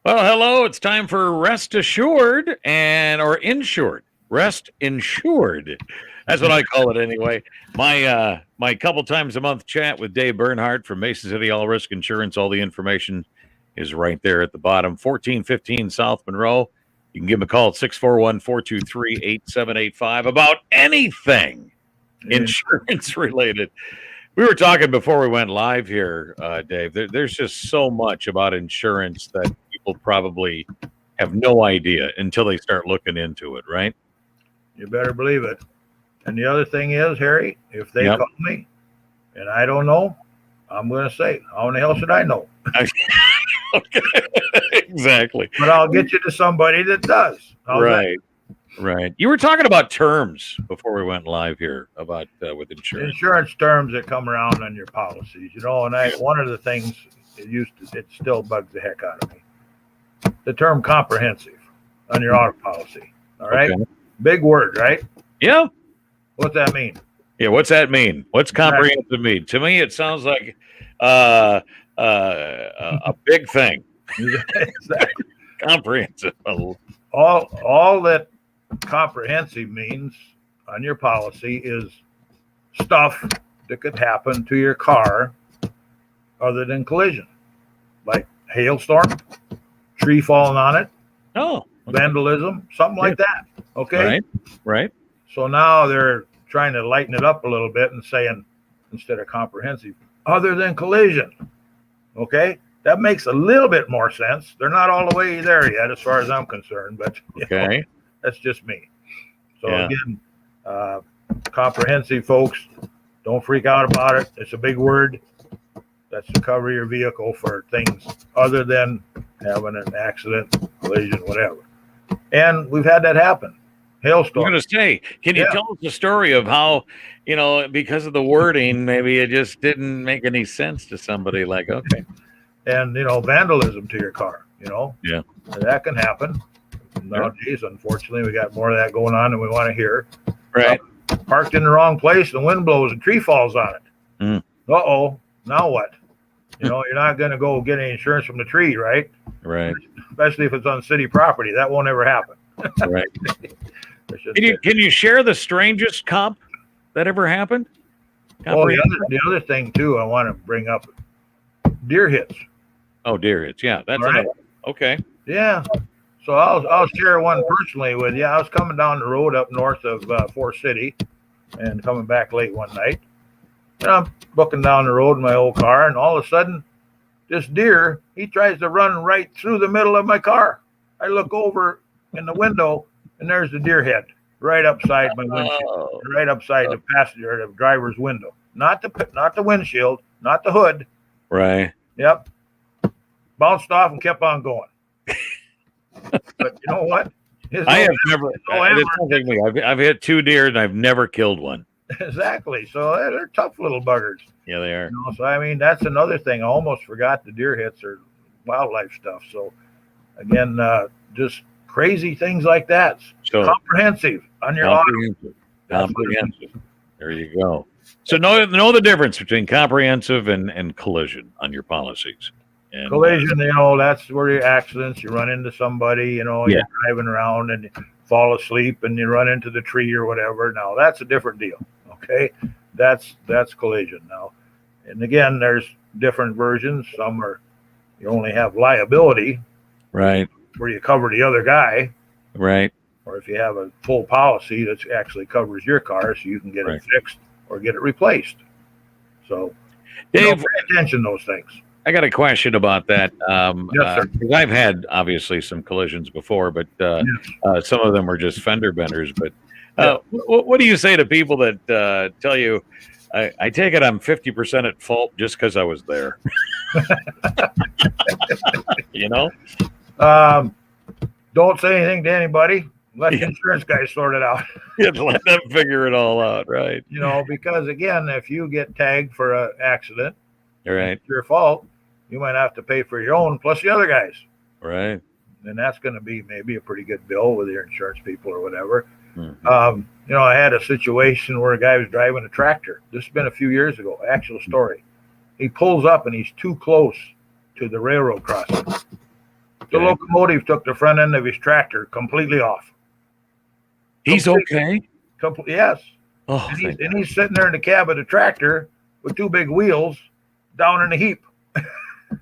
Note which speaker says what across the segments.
Speaker 1: Well, hello. It's time for Rest Assured or Insured. Rest Insured. That's what I call it anyway. My couple times a month chat with Dave Bernhardt from Mason City All Risk Insurance. All the information is right there at the bottom. 1415 South Monroe. You can give him a call at 641-423-8785 about anything insurance related. We were talking before we went live here, Dave. There's just so much about insurance that people probably have no idea until they start looking into it, right?
Speaker 2: You better believe it. And the other thing is, Harry, if they call me and I don't know, I'm going to say, how in the hell should I know?
Speaker 1: Okay. Exactly.
Speaker 2: But I'll get you to somebody that does.
Speaker 1: Right. Right. You were talking about terms before we went live here about with insurance.
Speaker 2: Insurance terms that come around on your policies, and one of the things it still bugs the heck out of me. The term comprehensive on your auto policy. All right. Okay. Big word, right?
Speaker 1: Yeah.
Speaker 2: What's that mean?
Speaker 1: Yeah, what's that mean? What's comprehensive mean? To me, it sounds like a big thing.
Speaker 2: Exactly.
Speaker 1: Comprehensive.
Speaker 2: All that comprehensive means on your policy is stuff that could happen to your car other than collision, like hailstorm, tree falling on it, vandalism, something like that. Okay.
Speaker 1: Right.
Speaker 2: So now they're trying to lighten it up a little bit and saying, instead of comprehensive, other than collision. Okay. That makes a little bit more sense. They're not all the way there yet, as far as I'm concerned, but that's just me. So again, comprehensive, folks, don't freak out about it. It's a big word. That's to cover your vehicle for things other than having an accident, collision, whatever. And we've had that happen. Hailstorm.
Speaker 1: I'm going to say, can you tell us the story of how, because of the wording, maybe it just didn't make any sense to somebody like, okay.
Speaker 2: And, vandalism to your car,
Speaker 1: Yeah.
Speaker 2: That can happen. Nowadays, unfortunately, we got more of that going on than we want to hear.
Speaker 1: Right.
Speaker 2: Parked in the wrong place, the wind blows, a tree falls on it. Uh-oh. Now what? You're not going to go get any insurance from the tree, right?
Speaker 1: Right.
Speaker 2: Especially if it's on city property. That won't ever happen.
Speaker 1: Right. Can you share the strangest comp that ever happened?
Speaker 2: Oh, the other thing, too, I want to bring up, deer hits.
Speaker 1: Oh, deer hits. Yeah, that's right. Okay.
Speaker 2: Yeah. So I'll share one personally with you. I was coming down the road up north of Forest City and coming back late one night. And I'm booking down the road in my old car, and all of a sudden, this deer, he tries to run right through the middle of my car. I look over in the window, and there's the deer head right upside my windshield, right upside the passenger, the driver's window. Not the windshield, not the hood.
Speaker 1: Right.
Speaker 2: Yep. Bounced off and kept on going. But you know what?
Speaker 1: I've hit two deer and I've never killed one.
Speaker 2: Exactly. So they're tough little buggers.
Speaker 1: Yeah, they are.
Speaker 2: So I mean, that's another thing. I almost forgot the deer hits are wildlife stuff. So again, just crazy things like that. So comprehensive on your auto.
Speaker 1: Comprehensive. There you go. So know the difference between comprehensive and collision on your policies. And
Speaker 2: collision, that's where your accidents, you run into somebody, you're driving around and you fall asleep and you run into the tree or whatever. Now that's a different deal. Okay. That's collision now. And again, there's different versions. Some are, you only have liability.
Speaker 1: Right.
Speaker 2: Where you cover the other guy.
Speaker 1: Right.
Speaker 2: Or if you have a full policy that actually covers your car so you can get it fixed or get it replaced. So
Speaker 1: Dave,
Speaker 2: pay attention to those things.
Speaker 1: I got a question about that.
Speaker 2: Yes, sir.
Speaker 1: I've had obviously some collisions before, but some of them were just fender benders. But what do you say to people that tell you, I take it I'm 50% at fault just because I was there?
Speaker 2: Don't say anything to anybody. Let the insurance guys sort it out.
Speaker 1: Let them figure it all out, right?
Speaker 2: Because again, if you get tagged for an accident,
Speaker 1: it's
Speaker 2: your fault, you might have to pay for your own plus the other guys.
Speaker 1: Right.
Speaker 2: And that's going to be maybe a pretty good bill with your insurance people or whatever.
Speaker 1: Mm-hmm.
Speaker 2: I had a situation where a guy was driving a tractor. This has been a few years ago, actual story. He pulls up and he's too close to the railroad crossing. So locomotive took the front end of his tractor completely off.
Speaker 1: He's okay.
Speaker 2: Yes.
Speaker 1: Oh,
Speaker 2: and he's sitting there in the cab of the tractor with two big wheels down in a heap.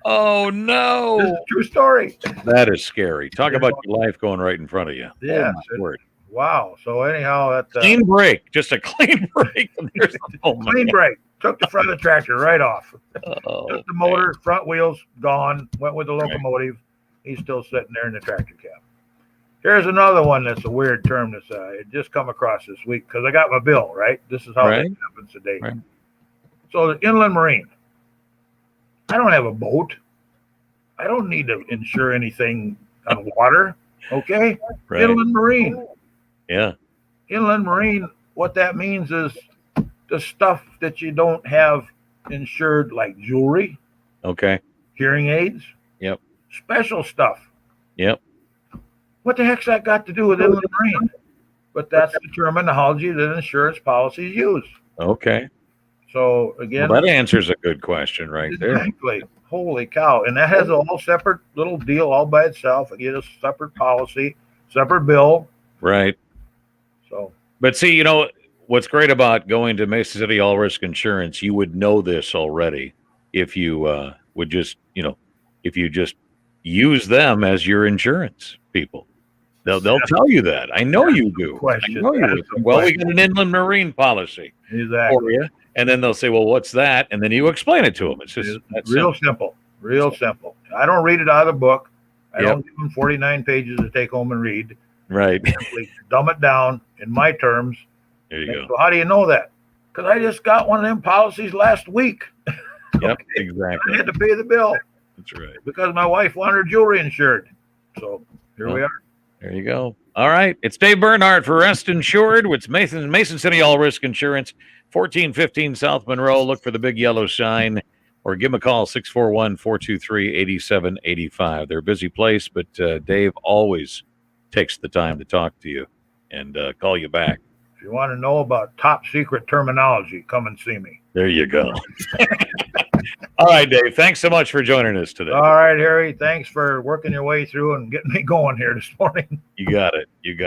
Speaker 1: oh no!
Speaker 2: This is a true story.
Speaker 1: That is scary. Talk about your life going right in front of you.
Speaker 2: Yes.
Speaker 1: Oh, my word.
Speaker 2: Wow. So anyhow, that's
Speaker 1: Clean break, just a clean break.
Speaker 2: Clean break. Took the front of the tractor right off.
Speaker 1: Oh,
Speaker 2: Took the motor, front wheels gone. Went with the locomotive. Right. He's still sitting there in the tractor cab. Here's another one that's a weird term that's it just come across this week because I got my bill, right? This is how it happens today. Right. So the inland marine. I don't have a boat. I don't need to insure anything on water. Okay? Right. Inland marine.
Speaker 1: Yeah.
Speaker 2: Inland marine, what that means is the stuff that you don't have insured, like jewelry.
Speaker 1: Okay.
Speaker 2: Hearing aids.
Speaker 1: Yep.
Speaker 2: Special stuff.
Speaker 1: Yep.
Speaker 2: What the heck's that got to do with inland marine? But that's the terminology that insurance policies use.
Speaker 1: Okay.
Speaker 2: So again,
Speaker 1: well, that answers a good question right there.
Speaker 2: Exactly. Holy cow. And that has a whole separate little deal all by itself. You get a separate policy, separate bill.
Speaker 1: Right.
Speaker 2: So,
Speaker 1: but see, you know, what's great about going to Mason City All Risk Insurance, you would know this already if you would just, you know, if you just use them as your insurance people. They'll tell you that. I know you do. I know you do. Well, we got an inland marine policy for you. And then they'll say, well, what's that? And then you explain it to them. It's just
Speaker 2: real simple. Real simple. I don't read it out of the book. I don't give them 49 pages to take home and read.
Speaker 1: Right.
Speaker 2: Dumb it down in my terms.
Speaker 1: There you go.
Speaker 2: So how do you know that? Because I just got one of them policies last week.
Speaker 1: Yep, exactly.
Speaker 2: I had to pay the bill.
Speaker 1: That's right.
Speaker 2: Because my wife wanted her jewelry insured. So here we are.
Speaker 1: There you go. All right. It's Dave Bernhardt for Rest Insured with Mason City All Risk Insurance, 1415 South Monroe. Look for the big yellow sign or give them a call, 641-423-8785. They're a busy place, but Dave always takes the time to talk to you and call you back.
Speaker 2: If you want to know about top secret terminology, come and see me.
Speaker 1: There you go. All right, Dave. Thanks so much for joining us today.
Speaker 2: All right, Harry. Thanks for working your way through and getting me going here this morning.
Speaker 1: You got it. You got it.